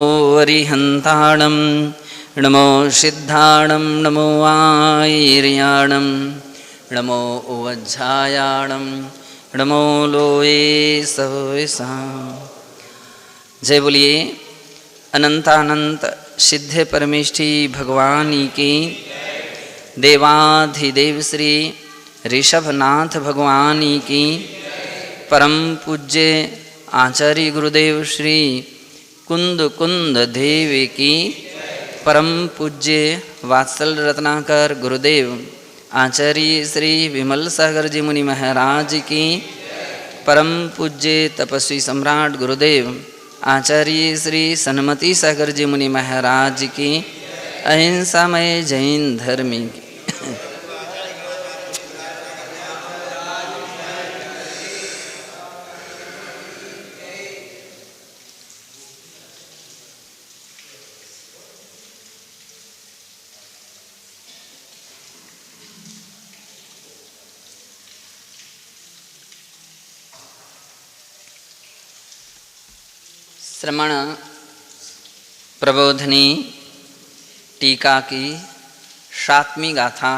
वरिहन्ताणं नमो सिद्धाणं नमो आयर्याणं नमो उवज्झायाणं नमो लोये सवेसा। जय बोलिए अनंतानंत सिद्धे परमेष्ठी भगवान की। देवाधिदेव श्री ऋषभनाथ भगवान की। परम पूज्य आचार्य गुरुदेव श्री कुंद कुंद देव की। परम पूज्य वात्सल रत्नाकर गुरुदेव आचार्य श्री विमल सागर जी मुनि महाराज की। परम पूज्य तपस्वी सम्राट गुरुदेव आचार्य श्री सन्मति सागर जी मुनि महाराज की। अहिंसामय जैन धर्म की। श्रमण प्रबोधनी टीका की 7वीं गाथा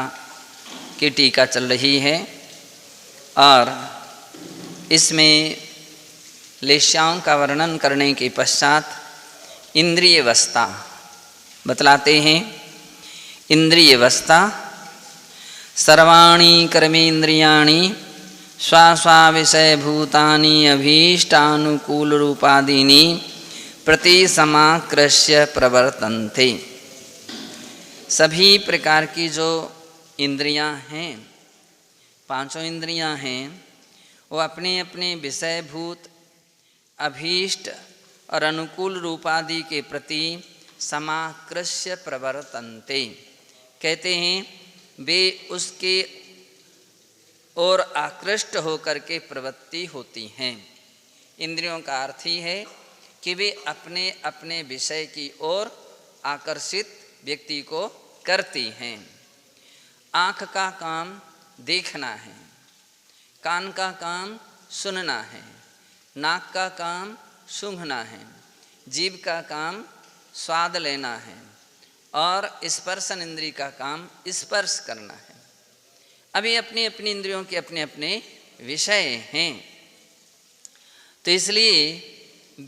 की टीका चल रही है और इसमें लेश्याओं का वर्णन करने के पश्चात इंद्रिय अवस्था बतलाते हैं। इंद्रिय अवस्था सर्वाणि कर्मेन्द्रियाणि स्वास्वा विषय भूतानि अभीष्टानुकूल रूपादीनि प्रति समाकृष्य प्रवर्तन्ते। सभी प्रकार की जो इंद्रियां हैं, 5 इंद्रियां हैं, वो अपने अपने विषयभूत अभीष्ट और अनुकूल रूपादि के प्रति समाकृष्य प्रवर्तन्ते। कहते हैं वे उसके और आकृष्ट होकर के प्रवृत्ति होती हैं। इंद्रियों का अर्थ ही है कि वे अपने अपने विषय की ओर आकर्षित व्यक्ति को करती हैं। आँख का काम देखना है, कान का काम सुनना है, नाक का काम सूंघना है, जीभ का काम स्वाद लेना है और स्पर्शन इंद्रिय का काम स्पर्श करना है। अभी अपनी अपनी इंद्रियों के अपने अपने विषय हैं। तो इसलिए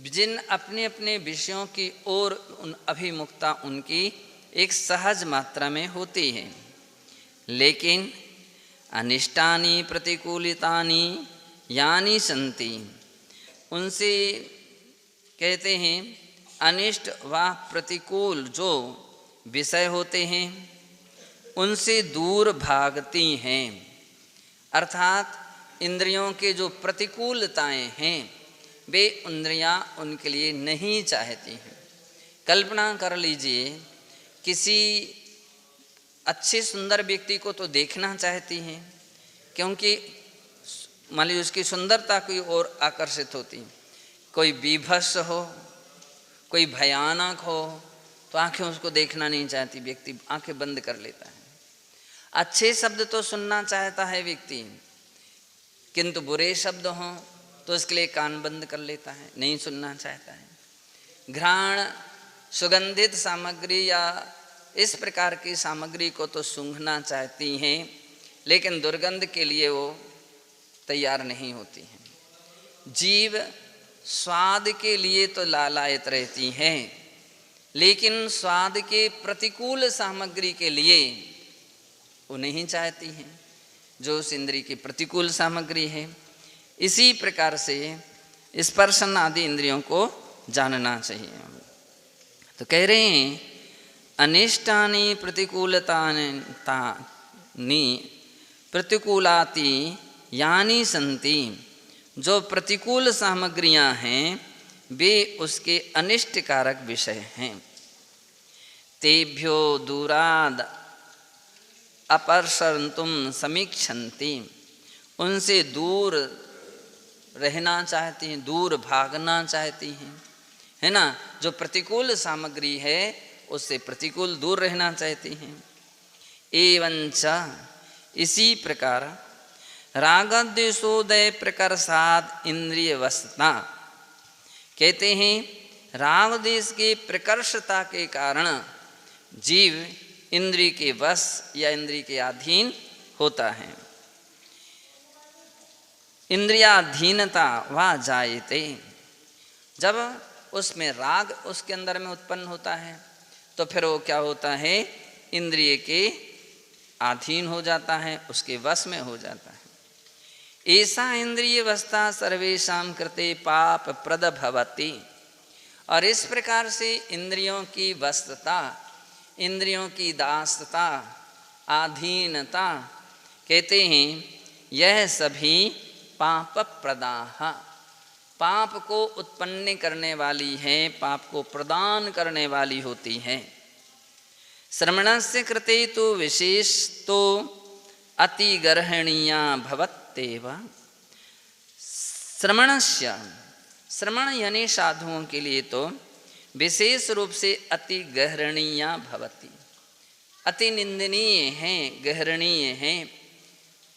जिन अपने अपने विषयों की ओर अभिमुखता उनकी एक सहज मात्रा में होती है, लेकिन अनिष्टानि प्रतिकूलितानि यानि सन्ति, उनसे कहते हैं अनिष्ट व प्रतिकूल जो विषय होते हैं उनसे दूर भागती हैं। अर्थात इंद्रियों के जो प्रतिकूलताएं हैं वे इंद्रियां उनके लिए नहीं चाहती हैं। कल्पना कर लीजिए, किसी अच्छे सुंदर व्यक्ति को तो देखना चाहती हैं क्योंकि मान लीजिए उसकी सुंदरता की ओर आकर्षित होती। कोई बीभत्स हो, कोई भयानक हो तो आंखें उसको देखना नहीं चाहती, व्यक्ति आंखें बंद कर लेता है। अच्छे शब्द तो सुनना चाहता है व्यक्ति, किंतु बुरे शब्द हों तो उसके लिए कान बंद कर लेता है, नहीं सुनना चाहता है। घ्राण सुगंधित सामग्री या इस प्रकार की सामग्री को तो सूंघना चाहती हैं, लेकिन दुर्गंध के लिए वो तैयार नहीं होती हैं। जीभ स्वाद के लिए तो लालायित रहती हैं, लेकिन स्वाद के प्रतिकूल सामग्री के लिए वो नहीं चाहती हैं जो उस इंद्रिय की प्रतिकूल सामग्री है। इसी प्रकार से स्पर्शन आदि इंद्रियों को जानना चाहिए। तो कह रहे हैं अनिष्टानि प्रतिकूलतानि प्रतिकूलाति यानि सन्ति, जो प्रतिकूल सामग्रियां हैं वे उसके अनिष्ट कारक विषय हैं। तेभ्यो दूराद अपसर्तुम समीक्षन्ति, उनसे दूर रहना चाहती हैं, दूर भागना चाहती हैं, है ना। जो प्रतिकूल सामग्री है उससे प्रतिकूल दूर रहना चाहती हैं। एवंच इसी प्रकार रागद्वेषोदय प्रकर्षाद इंद्रिय वसता, कहते हैं राग देश की प्रकर्षता के कारण जीव इंद्रिय के वश या इंद्रिय के अधीन होता है। इंद्रियाधीनता वा जायते, जब उसमें राग उसके अंदर में उत्पन्न होता है तो फिर वो क्या होता है, इंद्रिय के अधीन हो जाता है, उसके वश में हो जाता है। ऐसा इंद्रिय अवस्था सर्वेषां कृते पाप प्रद भवति, और इस प्रकार से इंद्रियों की वस्तता, इंद्रियों की दासता, अधीनता, कहते हैं यह सभी पाप प्रदाह, पाप को उत्पन्न करने वाली है, पाप को प्रदान करने वाली होती है। श्रवणस्य कृते तो विशेष तो अतिगर्हणीया भवत्येव। श्रवणस्य, श्रवण यानी साधुओं के लिए तो विशेष रूप से अति गहरणीया भवति, अति निंदनीय हैं, गहरणीय हैं।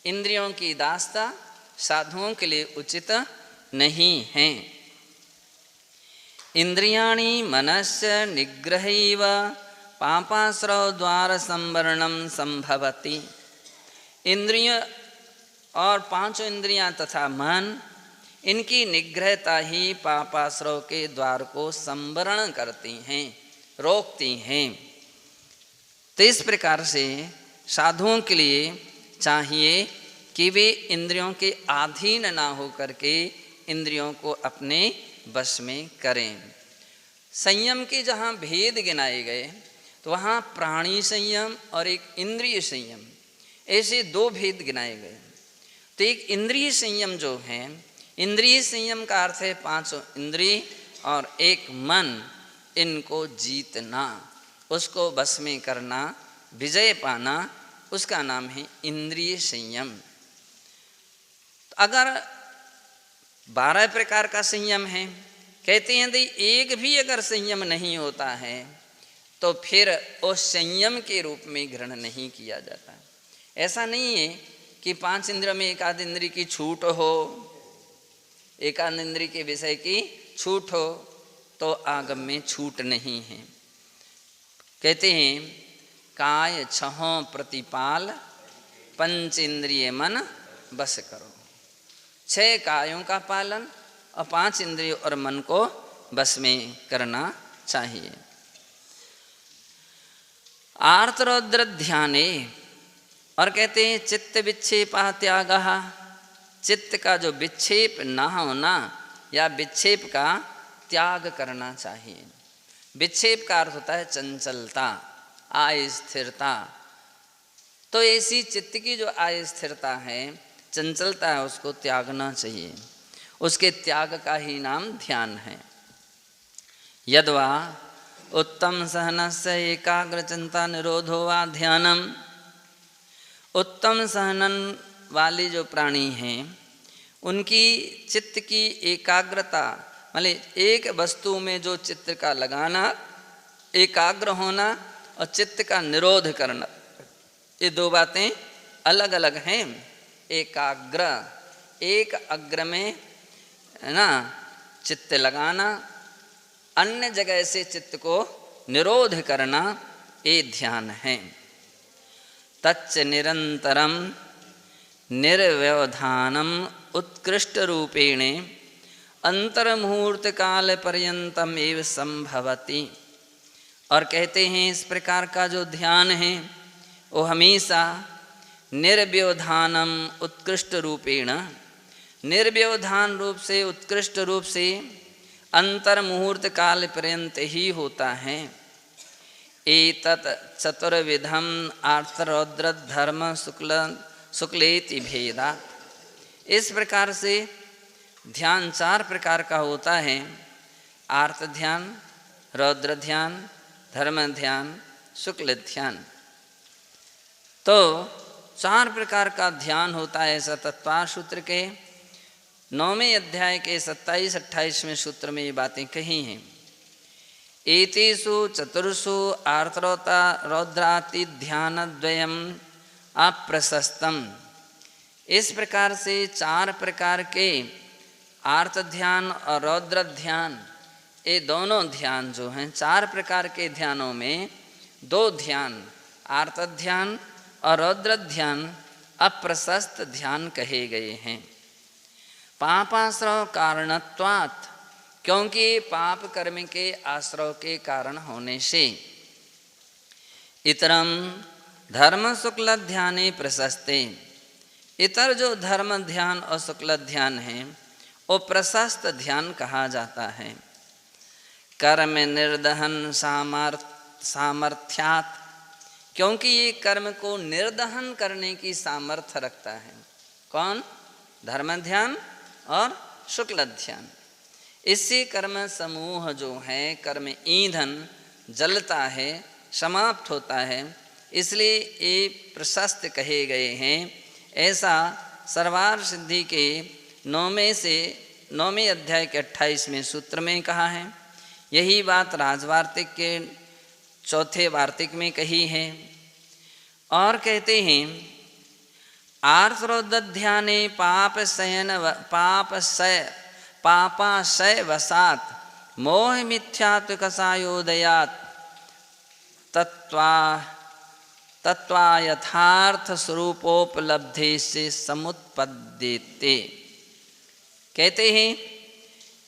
इंद्रियों की दास्ता साधुओं के लिए उचित नहीं है। इंद्रियाणि मनस्य निग्रहैव पापाश्रव द्वार संवरणम संभवति। इंद्रिय और पांचों इंद्रियां तथा मन, इनकी निग्रहता ही पापाश्रव के द्वार को संवरण करती हैं, रोकती हैं। तो इस प्रकार से साधुओं के लिए चाहिए कि वे इंद्रियों के अधीन ना होकर के इंद्रियों को अपने वश में करें। संयम के जहाँ भेद गिनाए गए तो वहाँ प्राणी संयम और एक इंद्रिय संयम, ऐसे दो भेद गिनाए गए। तो एक इंद्रिय संयम जो है, इंद्रिय संयम का अर्थ है पांचों इंद्रिय और एक मन, इनको जीतना, उसको बस में करना, विजय पाना, उसका नाम है इंद्रिय संयम। अगर 12 प्रकार का संयम है, कहते हैं कि एक भी अगर संयम नहीं होता है तो फिर उस संयम के रूप में ग्रहण नहीं किया जाता। ऐसा नहीं है कि 5 इंद्रियों में एक आध इंद्रिय की छूट हो, एक आध इंद्रिय के विषय की छूट हो, तो आगम में छूट नहीं है। कहते हैं काय छहों प्रतिपाल, पंच इंद्रिय मन बस करो। 6 कायों का पालन और 5 इंद्रिय और मन को बस में करना चाहिए। आर्तरौद्र ध्याने, और कहते हैं चित्त विक्षेपा त्यागः, चित्त का जो विक्षेप ना होना या विक्षेप का त्याग करना चाहिए। विक्षेप का अर्थ होता है चंचलता, अस्थिरता। तो ऐसी चित्त की जो अस्थिरता है, चंचलता है, उसको त्यागना चाहिए। उसके त्याग का ही नाम ध्यान है। यद्वा उत्तम सहनस्य एकाग्र चिंता निरोधो वा ध्यानम, उत्तम सहनन वाले जो प्राणी हैं उनकी चित्त की एकाग्रता, मतलब एक वस्तु में जो चित्त का लगाना, एकाग्र होना और चित्त का निरोध करना, ये दो बातें अलग अलग हैं। एकाग्र, एक अग्र में है ना चित्त लगाना, अन्य जगह से चित्त को निरोध करना, ये ध्यान है। तच्च निरंतरम निर्व्यवधानम उत्कृष्ट रूपेण अंतर्मुहूर्त काल पर्यंतम एव संभवति। और कहते हैं इस प्रकार का जो ध्यान है वो हमेशा निर्व्यवधानम उत्कृष्ट रूपेण, निर्व्यवधान रूप से, उत्कृष्ट रूप से अंतर्मुहूर्त काल पर्यंत ही होता है। एतत् चतुर्विधम आर्तरौद्र धर्म शुक्लेति भेदात्। इस प्रकार से ध्यान 4 प्रकार का होता है। आर्त ध्यान, रौद्र ध्यान, धर्म ध्यान, शुक्ल ध्यान। तो 4 प्रकार का ध्यान होता है। ऐसा तत्वार सूत्र के 9वें अध्याय के 27-28वें सूत्र में ये बातें कही हैं। एतेषु चतुर्षु आर्द्रता रौद्राति ध्यान द्वयम अप्रशस्तम। इस प्रकार से 4 प्रकार के आर्त ध्यान और रौद्र ध्यान, ये दोनों ध्यान जो हैं, 4 प्रकार के ध्यानों में 2 ध्यान आर्त ध्यान और रौद्र ध्यान अप्रशस्त ध्यान कहे गए हैं। पापाश्रव कारणत्वात्, क्योंकि पाप कर्म के आश्रव के कारण होने से। इतरम धर्म शुक्ल ध्याने प्रशस्ते, इतर जो धर्म ध्यान और शुक्ल ध्यान है वो प्रशस्त ध्यान कहा जाता है। कर्म निर्दहन सामर्थ्यात्, क्योंकि ये कर्म को निर्दहन करने की सामर्थ्य रखता है। कौन? धर्म ध्यान और शुक्ल ध्यान। इससे कर्म समूह जो है, कर्म ईंधन जलता है, समाप्त होता है, इसलिए ये प्रशस्त कहे गए हैं। ऐसा सर्वार्थ सिद्धि के 9वें अध्याय के 28वें सूत्र में कहा है। यही बात राजवार्तिक के 4थे वार्तिक में कही है। और कहते हैं आर्द्रोद ध्याने पापाशय वसात मोह मिथ्यात्व कसायोदयात तत्वा यथार्थ स्वरूपोपलब्धि से समुत्पद्यते। कहते हैं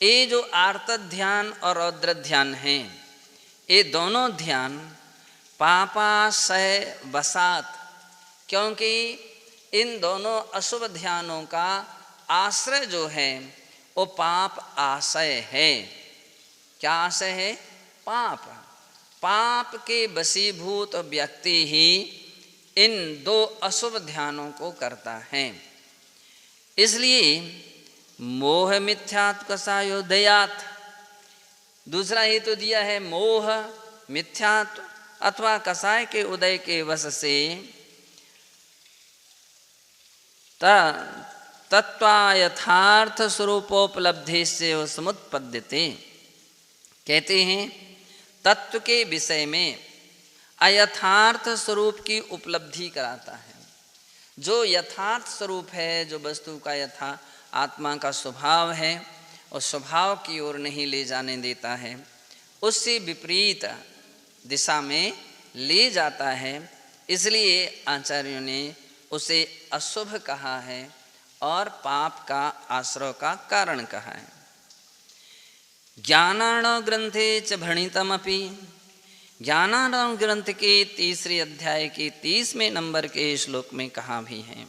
ये जो आर्त ध्यान और रौद्र ध्यान हैं, ये दोनों ध्यान पापाशय वसात, क्योंकि इन दोनों अशुभ ध्यानों का आश्रय जो है वो पाप आशय है। क्या आशय है? पाप। पाप के वशीभूत व्यक्ति ही इन 2 अशुभ ध्यानों को करता है। इसलिए मोह मिथ्यात्व कसायोदयात, दूसरा ही तो दिया है, मोह मिथ्यात्व अथवा कसाय के उदय के वश से तत्वा यथार्थ स्वरूपोपलब्धि से समुत्पद्यते। कहते हैं तत्व के विषय में अयथार्थ स्वरूप की उपलब्धि कराता है। जो यथार्थ स्वरूप है, जो वस्तु का यथा आत्मा का स्वभाव है, उस स्वभाव की ओर नहीं ले जाने देता है, उससे विपरीत दिशा में ले जाता है। इसलिए आचार्यों ने उसे अशुभ कहा है और पाप का आश्रय का कारण कहा है। ज्ञानार्णव ग्रंथे च भणितमपि, ज्ञानार्णव ग्रंथ के 3 अध्याय के 30वें नंबर के श्लोक में कहा भी है,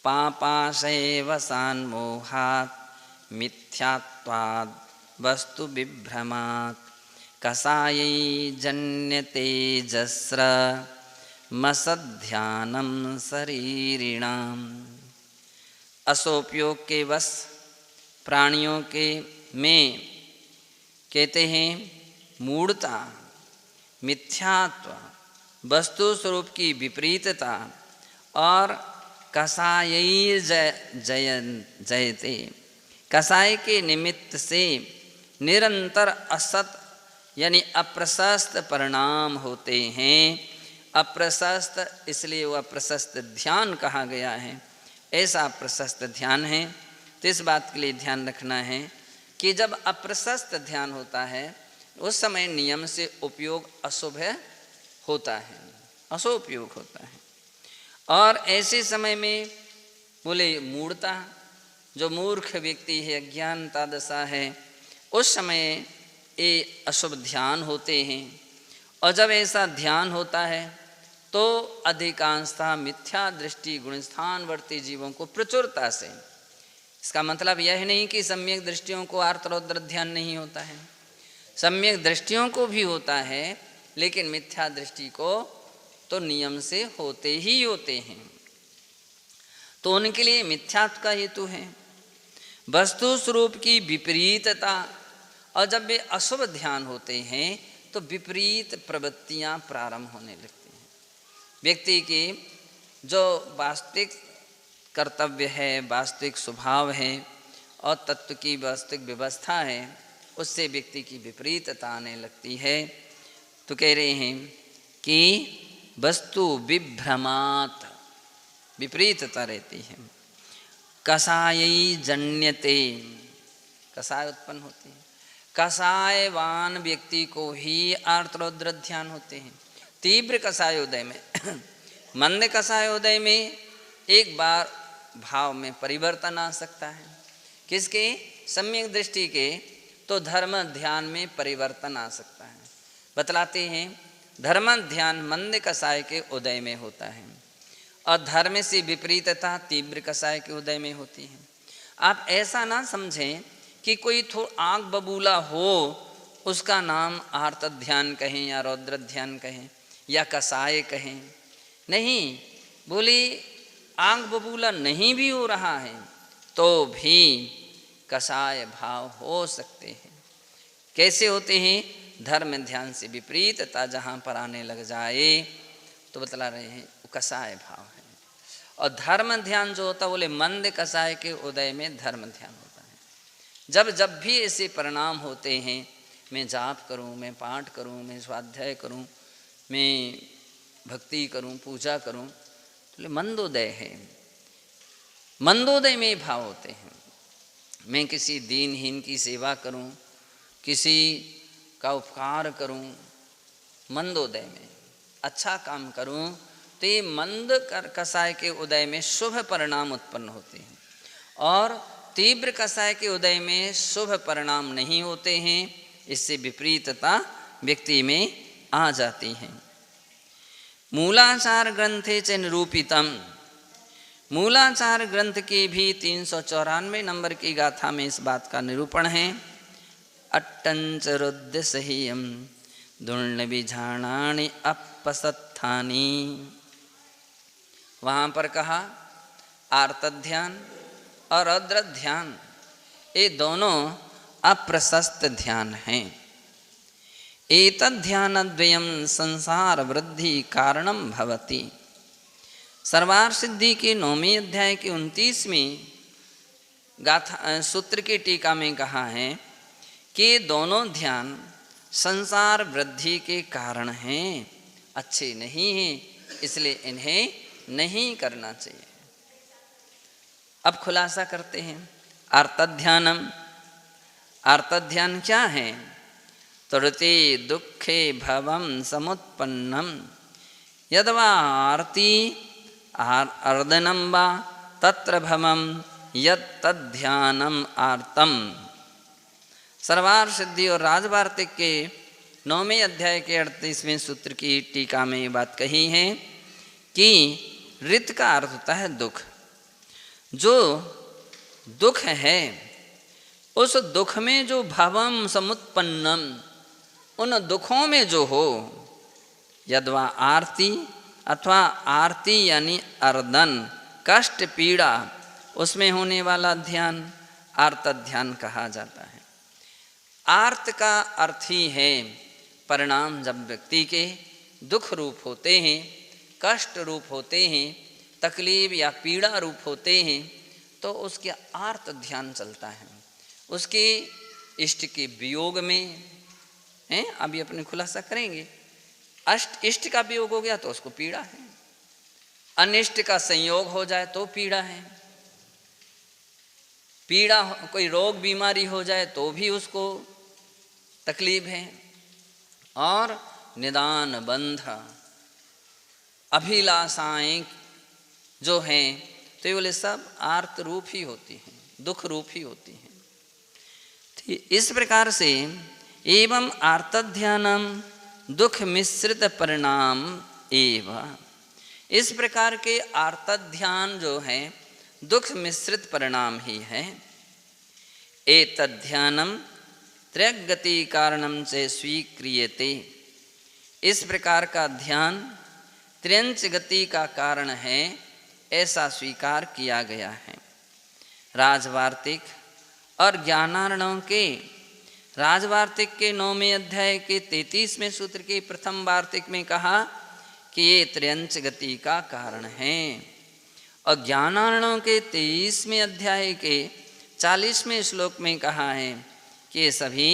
पापाशय वसान मोहात् मिथ्यात्वाद् वस्तु विभ्रमात् कसायै जन्यते जस्र मसध्यानम शरीरिणाम। असोपयोग के वश प्राणियों के में कहते हैं मूढ़ता, मिथ्यात्व, वस्तु स्वरूप की विपरीतता और कसायै जयते, कसाय के निमित्त से निरंतर असत यानी अप्रशस्त परिणाम होते हैं। अप्रशस्त इसलिए वह प्रशस्त ध्यान कहा गया है। ऐसा प्रशस्त ध्यान है। तो इस बात के लिए ध्यान रखना है कि जब अप्रशस्त ध्यान होता है उस समय नियम से उपयोग अशुभ होता है, अशुभ उपयोग होता है। और ऐसे समय में बोले मूढ़ता, जो मूर्ख व्यक्ति है, अज्ञानता दशा है, उस समय ये अशुभ ध्यान होते हैं। और जब ऐसा ध्यान होता है तो अधिकांशतः मिथ्या दृष्टि गुणस्थानवर्ती जीवों को प्रचुरता से, इसका मतलब यह नहीं कि सम्यक दृष्टियों को आर्त रौद्र ध्यान नहीं होता है, सम्यक दृष्टियों को भी होता है, लेकिन मिथ्या दृष्टि को तो नियम से होते ही होते हैं। तो उनके लिए मिथ्यात्व का हेतु है वस्तु स्वरूप की विपरीतता। और जब वे अशुभ ध्यान होते हैं तो विपरीत प्रवृत्तियां प्रारंभ होने लगती हैं। व्यक्ति की जो वास्तविक कर्तव्य है, वास्तविक स्वभाव है और तत्व की वास्तविक व्यवस्था है, उससे व्यक्ति की विपरीतता आने लगती है। तो कह रहे हैं कि वस्तु विभ्रमात्, विपरीतता रहती है। कसायै जन्यते, कसाय उत्पन्न होती है। कषायवान व्यक्ति को ही आर्तरौद्र ध्यान होते हैं। तीव्र कषायोदय में मंद कषायोदय में एक बार भाव में परिवर्तन आ सकता है। किसके? सम्यक दृष्टि के। तो धर्म ध्यान में परिवर्तन आ सकता है। बतलाते हैं धर्म ध्यान मंद कषाय के उदय में होता है और धर्म से विपरीतता तीव्र कषाय के उदय में होती है। आप ऐसा ना समझें कि कोई आँख बबूला हो उसका नाम आर्त ध्यान कहें या रौद्र ध्यान कहें या कषाय कहें। नहीं, बोले आँख बबूला नहीं भी हो रहा है तो भी कषाय भाव हो सकते हैं। कैसे होते हैं? धर्म ध्यान से विपरीतता जहाँ पर आने लग जाए तो बतला रहे हैं वो कषाय भाव है। और धर्म ध्यान जो होता है बोले मंद कषाय के उदय में धर्म ध्यान होता है। जब जब भी ऐसे परिणाम होते हैं, मैं जाप करूं, मैं पाठ करूं, मैं स्वाध्याय करूं, मैं भक्ति करूं, पूजा करूं, तो मंदोदय है। मंदोदय में भाव होते हैं। मैं किसी दीनहीन की सेवा करूं, किसी का उपकार करूं, मंदोदय में अच्छा काम करूं तो ये मंद कषाय के उदय में शुभ परिणाम उत्पन्न होते हैं और तीव्र कषाय के उदय में शुभ परिणाम नहीं होते हैं। इससे विपरीतता व्यक्ति में आ जाती है। मूलाचार ग्रंथे च निरूपितम, मूलाचार ग्रंथ की भी 394 नंबर की गाथा में इस बात का निरूपण है। अट्टंच रुद्र सह्यम दुर्ण बीजाणानि अपसत्थानि। वहाँ पर कहा आर्त ध्यान और रौद्र ध्यान ये दोनों अप्रशस्त ध्यान हैं। एतद् ध्यानद्वयं संसार वृद्धि कारणम भवति। सर्वार सिद्धि के 9वें अध्याय के 29वें गाथा सूत्र की टीका में कहा है कि दोनों ध्यान संसार वृद्धि के कारण हैं, अच्छे नहीं हैं, इसलिए इन्हें नहीं करना चाहिए। अब खुलासा करते हैं आर्तध्यानम। आर्तध्यान क्या है? तुरते दुखे भवम समुत्पन्नम यद्वा आरती अर्दनम वा तत्र भवम यत्तध्यानम आर्तम। सर्वार सिद्धि और राजवार्तिक के 9वें अध्याय के 38वें सूत्र की टीका में ये बात कही है कि ऋत का अर्थ होता है दुख। जो दुख है उस दुख में जो भवम समुत्पन्नम, उन दुखों में जो हो, यद्वा आरती अथवा आरती यानी अर्दन कष्ट पीड़ा, उसमें होने वाला ध्यान आर्त ध्यान कहा जाता है। आर्त का अर्थ ही है परिणाम। जब व्यक्ति के दुख रूप होते हैं, कष्ट रूप होते हैं, तकलीफ या पीड़ा रूप होते हैं तो उसके आर्त ध्यान चलता है। उसके इष्ट के वियोग में हैं, अभी अपने खुलासा करेंगे। इष्ट का वियोग हो गया तो उसको पीड़ा है, अनिष्ट का संयोग हो जाए तो पीड़ा है, पीड़ा कोई रोग बीमारी हो जाए तो भी उसको तकलीफ है, और निदान बंध अभिलाषाएं जो हैं तो ये बोले सब आर्त रूप ही होती हैं, दुख रूप ही होती हैं। इस प्रकार से एवं आर्तध्यानम दुख मिश्रित परिणाम एवं, इस प्रकार के आर्तध्यान जो है दुख मिश्रित परिणाम ही है। एतद्ध्यानम त्रयगति कारणम से स्वीक्रियते, इस प्रकार का ध्यान त्र्यंच गति का कारण है ऐसा स्वीकार किया गया है। राजवार्तिक और ज्ञानार्णव के राजवार्तिक के 9वें अध्याय के 33वें सूत्र के प्रथम वार्तिक में कहा कि ये त्र्यंच गति का कारण है, और ज्ञानार्णव के 23वें अध्याय के 40वें श्लोक में कहा है कि ये सभी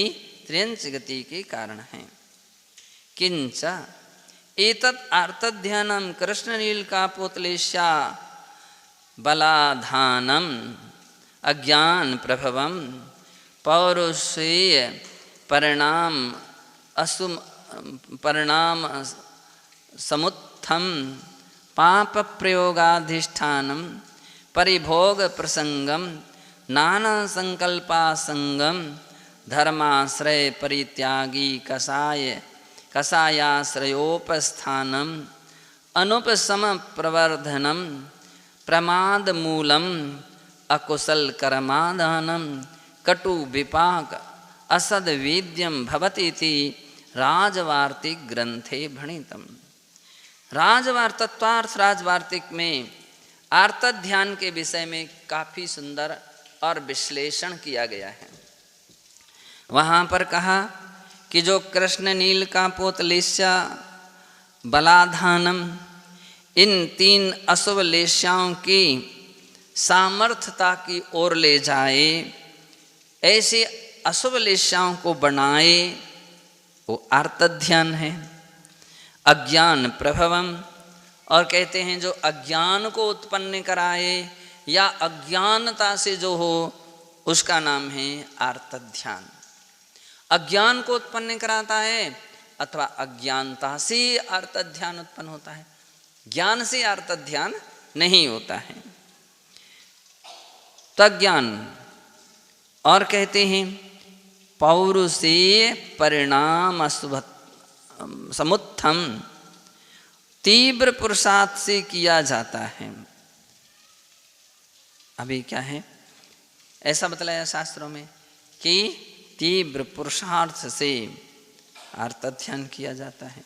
त्र्यंच गति के कारण हैं। किंच एतत् आर्तध्यानम कृष्णनील कापोतलेशा बलाधानम अज्ञान प्रभवम पौरुषेय परिणाम समुत्थम पाप प्रयोगाधिष्ठानम परिभोग प्रसंगम नाना संकल्पासंगम धर्माश्रय परित्यागी कषायाश्रयोपस्थानम अनुपशम प्रवर्धनम प्रमाद मूलम अकुशल कर्मादानम कटु विपाक असद वेद्यम भवतीति राजवार्तिक ग्रंथे भणितम। तत्वार्थ राजवार्तिक में आर्त ध्यान के विषय में काफ़ी सुंदर और विश्लेषण किया गया है। वहाँ पर कहा कि जो कृष्ण नील कापोतलेस्या बलाधानम इन 3 अशुभ लेस्याओं की सामर्थ्यता की ओर ले जाए, ऐसे अशुभ लेस्याओं को बनाए, वो आर्त ध्यान है। अज्ञान प्रभवम, और कहते हैं जो अज्ञान को उत्पन्न कराए या अज्ञानता से जो हो उसका नाम है आर्त ध्यान। अज्ञान को उत्पन्न कराता है अथवा अज्ञानता से आर्त ध्यान उत्पन्न होता है, ज्ञान से आर्त ध्यान नहीं होता है। तज्ञान, और कहते हैं पौरुषेय परिणाम समुत्थम तीव्र पुरुषार्थ से किया जाता है। अभी क्या है, ऐसा बतलाया शास्त्रों में कि तीव्र पुरुषार्थ से आर्त ध्यान किया जाता है।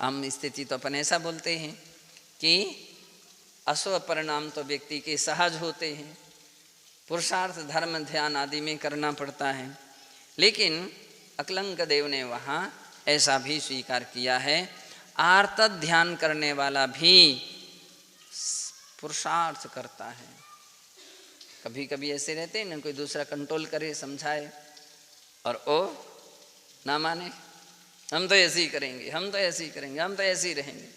आम स्थिति तो अपन ऐसा बोलते हैं कि अशुभ परिणाम तो व्यक्ति के सहज होते हैं, पुरुषार्थ धर्म ध्यान आदि में करना पड़ता है, लेकिन अकलंक देव ने वहाँ ऐसा भी स्वीकार किया है, आर्त ध्यान करने वाला भी पुरुषार्थ करता है। कभी कभी ऐसे रहते हैं ना, कोई दूसरा कंट्रोल करे, समझाए, और ओ ना माने, हम तो ऐसे ही करेंगे, हम तो ऐसे ही करेंगे, हम तो ऐसे ही रहेंगे,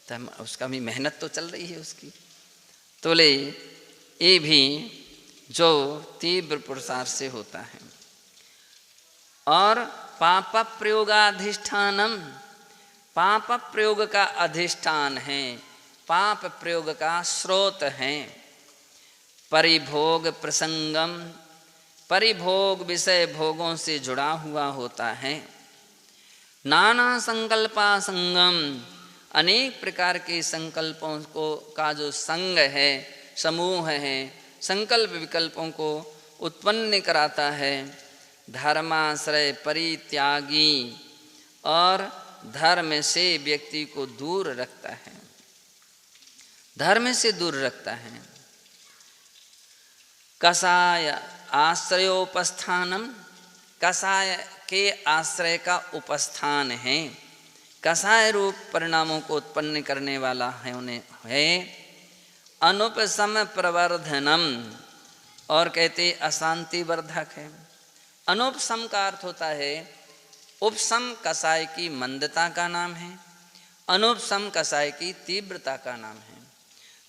तो हम उसका भी मेहनत तो चल रही है उसकी। तो ले ये भी जो तीव्र पुरुषार्थ से होता है। और पाप प्रयोगाधिष्ठानम, पाप प्रयोग का अधिष्ठान है, पाप प्रयोग का स्रोत है। परिभोग प्रसंगम, परिभोग विषय भोगों से जुड़ा हुआ होता है। नाना संकल्पासंगम, अनेक प्रकार के संकल्पों को का जो संग है, समूह है, संकल्प विकल्पों को उत्पन्न कराता है। धर्माश्रय परित्यागी, और धर्म से व्यक्ति को दूर रखता है, धर्म से दूर रखता है। कषाय आश्रयोपस्थानम, कषाय के आश्रय का उपस्थान है, कषाय रूप परिणामों को उत्पन्न करने वाला है उन्हें है। अनुपशम प्रवर्धनम, और कहते अशांति वर्धक है। अनुपशम का अर्थ होता है, उपशम कषाय की मंदता का नाम है, अनुपशम कषाय की तीव्रता का नाम है।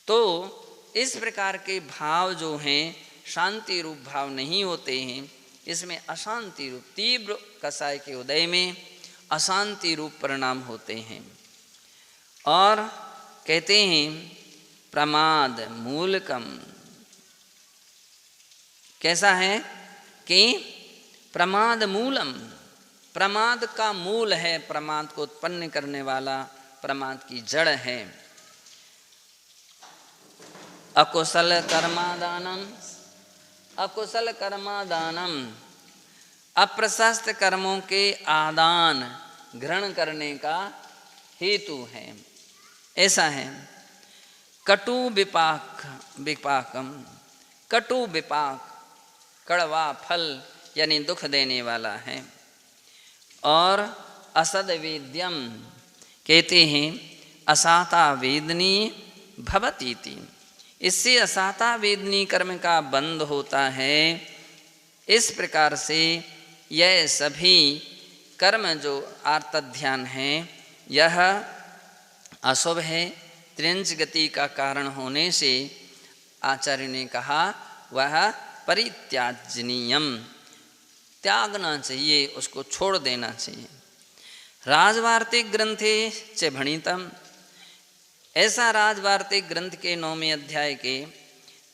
तो इस प्रकार के भाव जो हैं शांति रूप भाव नहीं होते हैं, इसमें अशांति रूप, तीव्र कषाय के उदय में अशांति रूप परिणाम होते हैं। और कहते हैं प्रमाद मूलकम, कैसा है कि प्रमाद मूलम, प्रमाद का मूल है, प्रमाद को उत्पन्न करने वाला प्रमाद की जड़ है। अकुशल कर्मादानम, अकुशल कर्मादानम, अप्रशस्त कर्मों के आदान ग्रहण करने का हेतु है, ऐसा है। कटु विपाकम, कटु विपाक कड़वा फल यानी दुख देने वाला है। और असद वेद्यम, कहते हैं असाता वेदनी भवतीति, इससे असाता वेदनी कर्म का बंध होता है। इस प्रकार से यह सभी कर्म जो आर्त ध्यान है यह अशुभ है, त्रिंच गति का कारण होने से आचार्य ने कहा वह परित्याजनीयम, त्यागना चाहिए, उसको छोड़ देना चाहिए। राजवार्तिक ग्रंथे च भणितम, ऐसा राजवार्तिक ग्रंथ के 9वें अध्याय के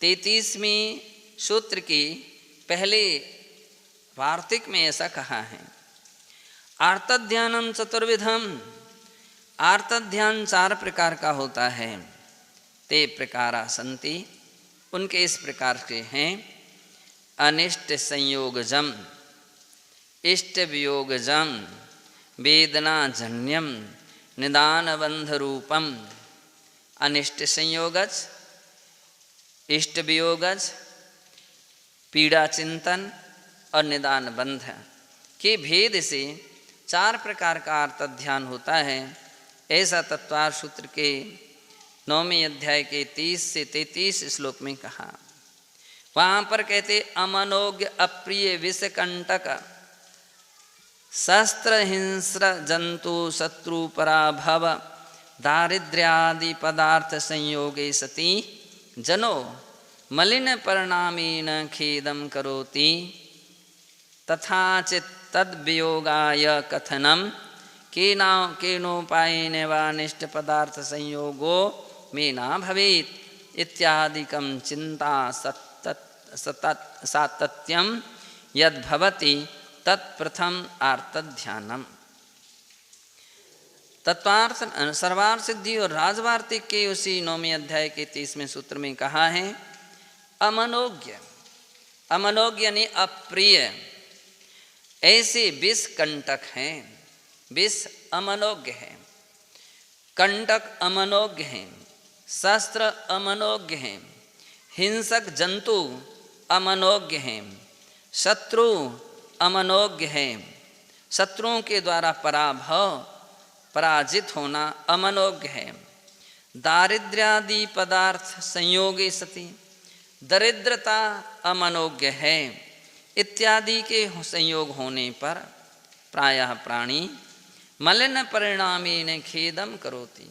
33वें सूत्र की पहले वार्तिक में ऐसा कहा है। आर्तध्यानम चतुर्विधम, आर्तध्यान 4 प्रकार का होता है। ते प्रकारा संति, उनके इस प्रकार के हैं। अनिष्ट संयोगजम, इष्ट वियोगजम, वेदनाजन्यम, निदान बंध रूपम। अनिष्ट संयोगज, इष्ट वियोगज, पीड़ा चिंतन और निदान बंध के भेद से 4 प्रकार का आर्तध्यान होता है। ऐसा तत्वार सूत्र के 9वें अध्याय के 30 से 33 श्लोक में कहा। वहाँ पर कहते अमनोज्ञ अप्रिय विषकंटक शस्त्र हिंस्र जंतु शत्रु पराभव दारिद्र्यादि पदार्थ संयोगे सति जनो मलिन परिणामेन खेदम करोति तथा च तद्वियोगाय कथनम केनोपायेन वा निष्ठ पदार्थ संयोगो में न भवेत् इत्यादिकं चिंता सातत्यम यद् भवति तत्प्रथम आर्तध्यानम। तत्वार्थ सर्वार्थ सिद्धि और राजवार्तिक के उसी 9वें अध्याय के 30वें सूत्र में कहा है अमनोज्ञ, अमनोज्ञ यानी अप्रिय, ऐसे विष कंटक हैं। विष अमनोज्ञ है, कंटक अमनोज्ञ हैं, शस्त्र अमनोज्ञ हैं, हिंसक जंतु अमनोज्ञ हैं, शत्रु अमनोज्ञ हैं, शत्रुओं के द्वारा पराभव पराजित होना अमनोज्ञ है। दारिद्र्यादि पदार्थ संयोगे सति, दरिद्रता अमनोज्ञ है। इत्यादि के संयोग होने पर प्रायः प्राणी मलिन परिणामेन खेदम करोति,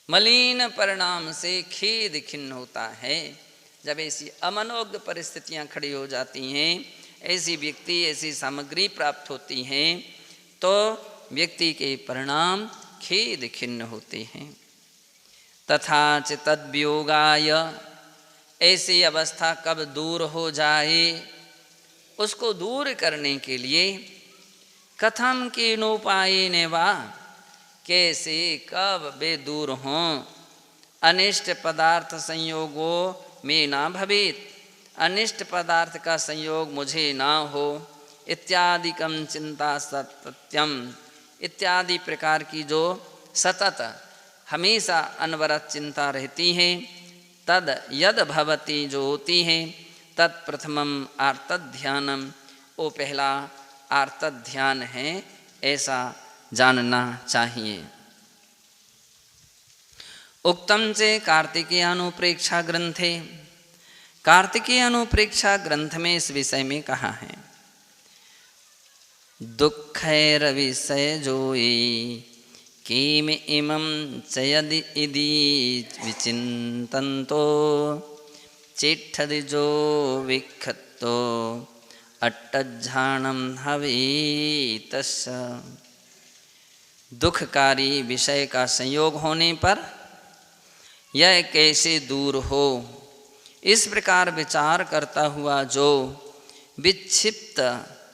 मलिन परिणाम से खेद खिन्न होता है। जब ऐसी अमनोज्ञ परिस्थितियां खड़ी हो जाती हैं, ऐसी व्यक्ति ऐसी सामग्री प्राप्त होती हैं, तो व्यक्ति के परिणाम खेद खिन्न होते हैं। तथा च तद्वियोगाय, ऐसी अवस्था कब दूर हो जाए, उसको दूर करने के लिए कथम केनोपायेन वा, कैसे कब वे दूर हों। अनिष्ट पदार्थ संयोगो में ना भवेत्, अनिष्ट पदार्थ का संयोग मुझे ना हो। इत्यादिकम चिंता सतत्यम, इत्यादि प्रकार की जो सतत हमेशा अनवरत चिंता रहती है। तद यद भवति, जो होती है, तत्प्रथमम आर्तध्यानम, वो पहला आर्तध्यान है, ऐसा जानना चाहिए। उक्तम चे कार्तिकेयानुप्रेक्षा ग्रंथे, कार्तिकेयानुप्रेक्षा ग्रंथ में इस विषय में कहा है दुःखैर विषय जोई किम इमं च यदि इदि विचिन्तन्तो चिट्ठदिजो विक्षतो अट्टज्झाणं हवीतस्य। दुखकारी विषय का संयोग होने पर यह कैसे दूर हो, इस प्रकार विचार करता हुआ जो विक्षिप्त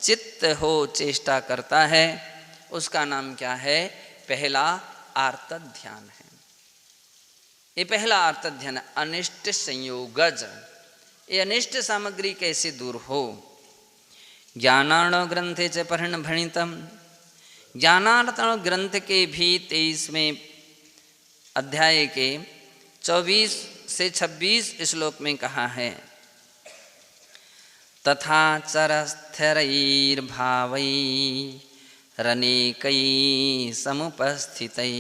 चित्त हो चेष्टा करता है, उसका नाम क्या है? पहला आर्तध्यान है। ये पहला आर्तध्यान अनिष्ट संयोगज, ये अनिष्ट सामग्री कैसे दूर हो। ज्ञानार्णव ग्रंथे च पठन भणितम, ज्ञानार्णव ग्रंथ के भी 23वें अध्याय के 24 से 26 श्लोक में कहा है तथा चरस्थैर्भावै रनेकै समुपस्थितै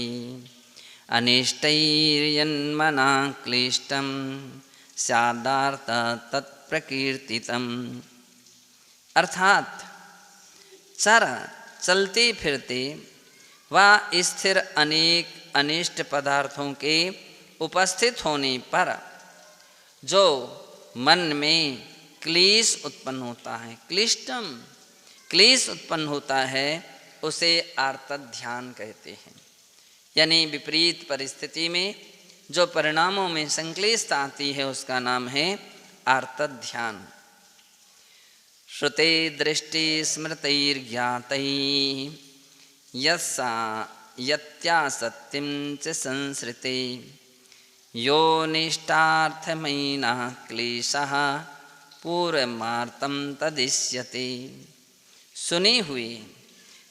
अनिष्टैर्यन्मना क्लिष्टं स्यादार्थ तत्प्रकीर्तितम्। अर्थात चर चलते फिरते व स्थिर अनेक अनिष्ट पदार्थों के उपस्थित होने पर जो मन में क्लेश उत्पन्न होता है, क्लिष्टम, क्लेश उत्पन्न होता है उसे आर्तध ध्यान कहते हैं। यानी विपरीत परिस्थिति में जो परिणामों में संक्लिष्टता आती है उसका नाम है आर्तध ध्यान। श्रुते दृष्टि स्मृतिर्ज्ञातैः यत्यासक्तिं च संसृते यो निष्ठार्थमयिनः क्लेशः पूर्वमार्तं तदिश्यते। सुने हुए,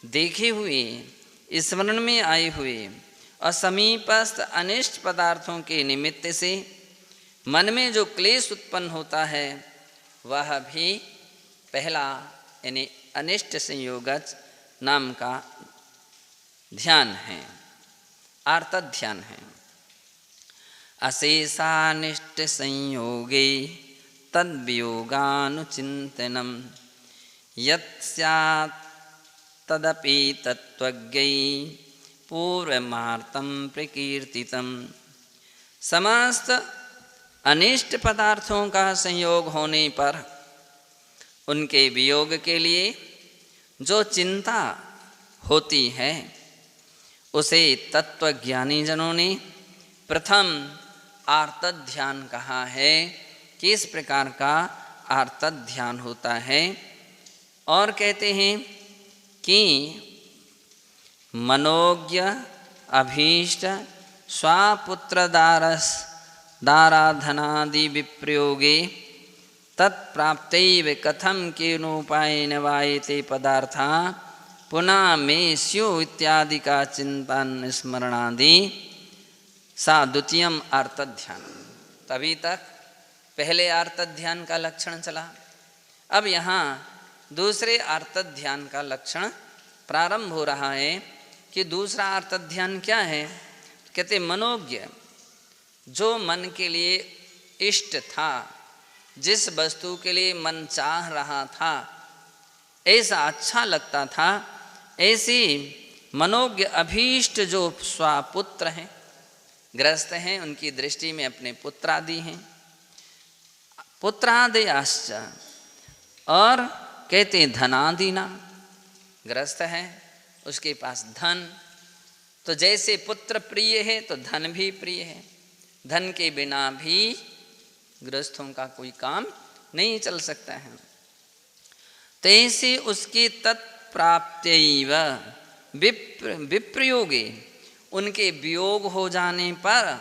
देखे हुए, स्मरण में आए हुए और समीपस्थ अनिष्ट पदार्थों के निमित्त से मन में जो क्लेश उत्पन्न होता है वह भी पहला यानी अनिष्ट संयोगज नाम का ध्यान है, आर्तध ध्यान है। अशेषानिष्ट संयोगे तद्वियोगानुचिन्तनं यत् स्यात् तदपि तत्त्वज्ञै पूर्वमार्तं प्रकीर्तितं। समस्त अनिष्ट पदार्थों का संयोग होने पर उनके वियोग के लिए जो चिंता होती है उसे तत्वज्ञानी जनों ने प्रथम आर्तध ध्यान कहा है कि इस प्रकार का आर्तध ध्यान होता है। और कहते हैं कि मनोज्ञ अभीष्ट स्वापुत्र दाराधनादि विप्रयोगे तत्प्राप्तैव कथम केनोपायेन वायते पदार्था पुनः में स्यु इत्यादि का चिंतन स्मरणादि सा द्वितीयम आर्तध ध्यान। तभी तक पहले आर्तध ध्यान का लक्षण चला, अब यहाँ दूसरे आर्तध ध्यान का लक्षण प्रारंभ हो रहा है कि दूसरा आर्तध ध्यान क्या है। कहते मनोज्ञ, जो मन के लिए इष्ट था, जिस वस्तु के लिए मन चाह रहा था, ऐसा अच्छा लगता था, ऐसी मनोज्ञ अभीष्ट जो स्वापुत्र हैं, ग्रस्त हैं, उनकी दृष्टि में अपने पुत्रादि हैं, पुत्रादयाश्च, और कहते धनादि ना, ग्रस्त है उसके पास धन, तो जैसे पुत्र प्रिय है तो धन भी प्रिय है, धन के बिना भी गृहस्थों का कोई काम नहीं चल सकता है। तो ऐसे उसके तत्प्राप्त्यैव विप्रयोगे, उनके वियोग हो जाने पर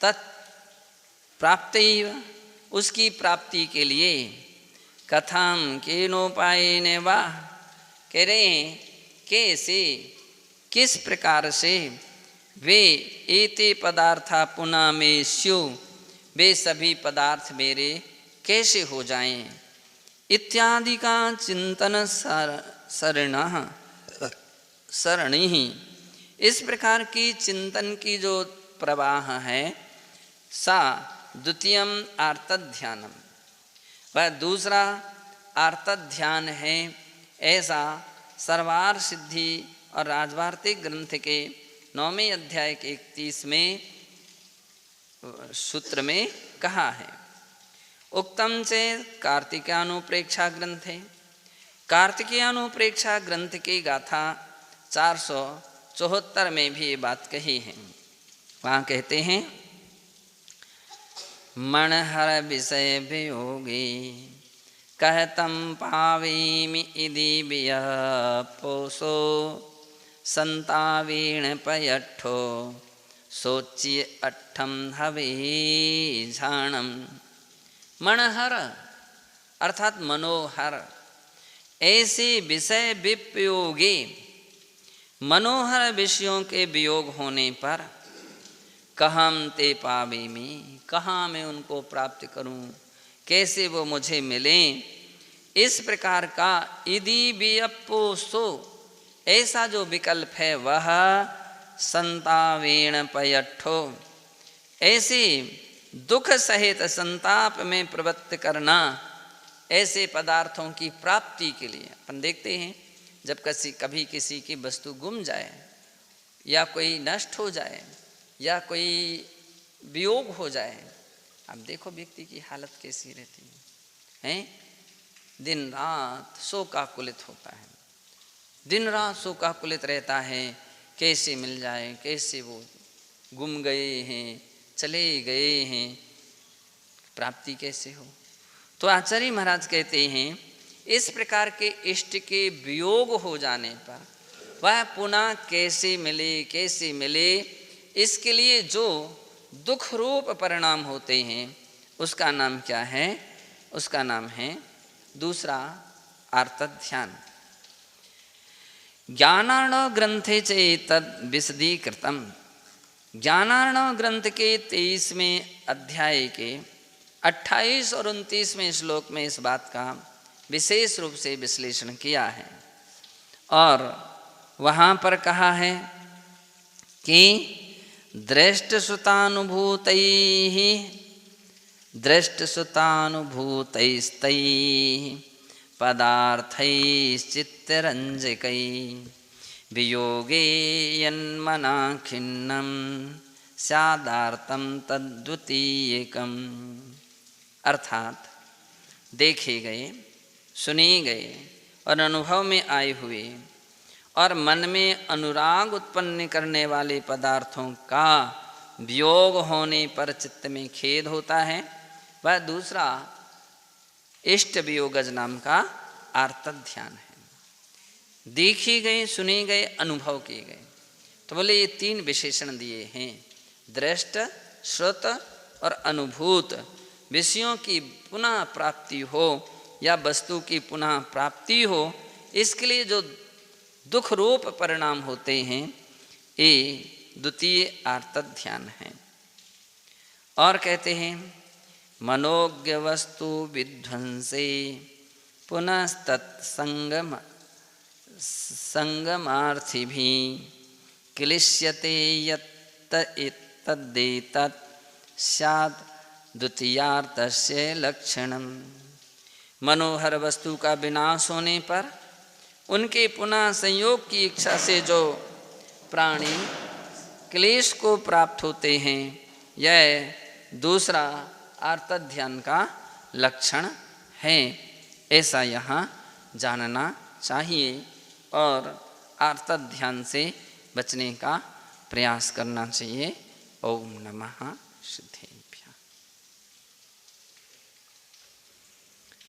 तत्प्राप्त्यैव, उसकी प्राप्ति के लिए कथम केनोपायेन वा, कह रहे हैं कैसे, किस प्रकार से वे एते पदार्था पुनः में स्यु, वे सभी पदार्थ मेरे कैसे हो जाएं, इत्यादि का चिंतन सरणी ही, इस प्रकार की चिंतन की जो प्रवाह है सा द्वितीयम आर्तध ध्यानम, वह दूसरा आर्तध ध्यान है। ऐसा सर्वार सिद्धि और राजवार्तिक ग्रंथ के 9वें अध्याय के 31वें सूत्र में कहा है। उक्तम से कार्तिकानुप्रेक्षा ग्रंथ है, कार्तिकेयानुप्रेक्षा ग्रंथ की गाथा 474 में भी ये बात कही है। वहाँ कहते हैं मनहर विषय वियोगी कहतम पावेमि इति वियपोषो संतावेण पयट्ठो सोच्य अट्ठम हवे झाणम। मनहर अर्थात मनोहर, ऐसे विषय विपयोगे, मनोहर विषयों के वियोग होने पर कहम ते पावेमि, कहाँ मैं उनको प्राप्त करूं, कैसे वो मुझे मिलें, इस प्रकार का यदि वियपोषो, ऐसा जो विकल्प है वह संतावेण पयट्ठो, ऐसे दुख सहित संताप में प्रवृत्त करना, ऐसे पदार्थों की प्राप्ति के लिए। अपन देखते हैं जब कभी किसी की वस्तु गुम जाए या कोई नष्ट हो जाए या कोई वियोग हो जाए, अब देखो व्यक्ति की हालत कैसी रहती है। दिन रात शोकाकुलित होता है, दिन रात शोकाकुलित रहता है, कैसे मिल जाए, कैसे वो गुम गए हैं, चले गए हैं, प्राप्ति कैसे हो। तो आचार्य महाराज कहते हैं इस प्रकार के इष्ट के वियोग हो जाने पर वह पुनः कैसे मिले, कैसे मिले, इसके लिए जो दुख रूप परिणाम होते हैं उसका नाम क्या है, उसका नाम है दूसरा आर्तध्यान। ज्ञानार्णव ग्रंथे चेतद विशदीकृतम, ज्ञानार्णव ग्रंथ के 23वें अध्याय के 28 और 29वें श्लोक में इस बात का विशेष रूप से विश्लेषण किया है। और वहाँ पर कहा है कि दृष्टसुतानुभूतैस्तैः पदार्थैश्चित्तरञ्जकैः वियोगे यन्मना खिन्नं स्यादार्तं तद्द्वितीयकम्। अर्थात देखे गए, सुने गए और अनुभव में आए हुए और मन में अनुराग उत्पन्न करने वाले पदार्थों का वियोग होने पर चित्त में खेद होता है, वह दूसरा इष्ट वियोगज नाम का आर्तध्यान है। देखी गए, सुने गए, अनुभव किए गए, तो बोले ये 3 विशेषण दिए हैं, दृष्ट, श्रुत और अनुभूत। विषयों की पुनः प्राप्ति हो या वस्तु की पुनः प्राप्ति हो, इसके लिए जो दुख रूप परिणाम होते हैं ये द्वितीय आर्तध्यान है। और कहते हैं मनोज्ञ वस्तु विध्वंसे पुनस्तत्संगमार्थिभिः क्लिश्यते यत्तदेतत् स्यात् द्वितीयार्थस्य लक्षणम्। मनोहर वस्तु का विनाश होने पर उनके पुनः संयोग की इच्छा से जो प्राणी क्लेश को प्राप्त होते हैं, यह दूसरा आर्तध्यान का लक्षण है, ऐसा यहाँ जानना चाहिए और आर्तध्यान से बचने का प्रयास करना चाहिए। ओम नमः सिद्धे।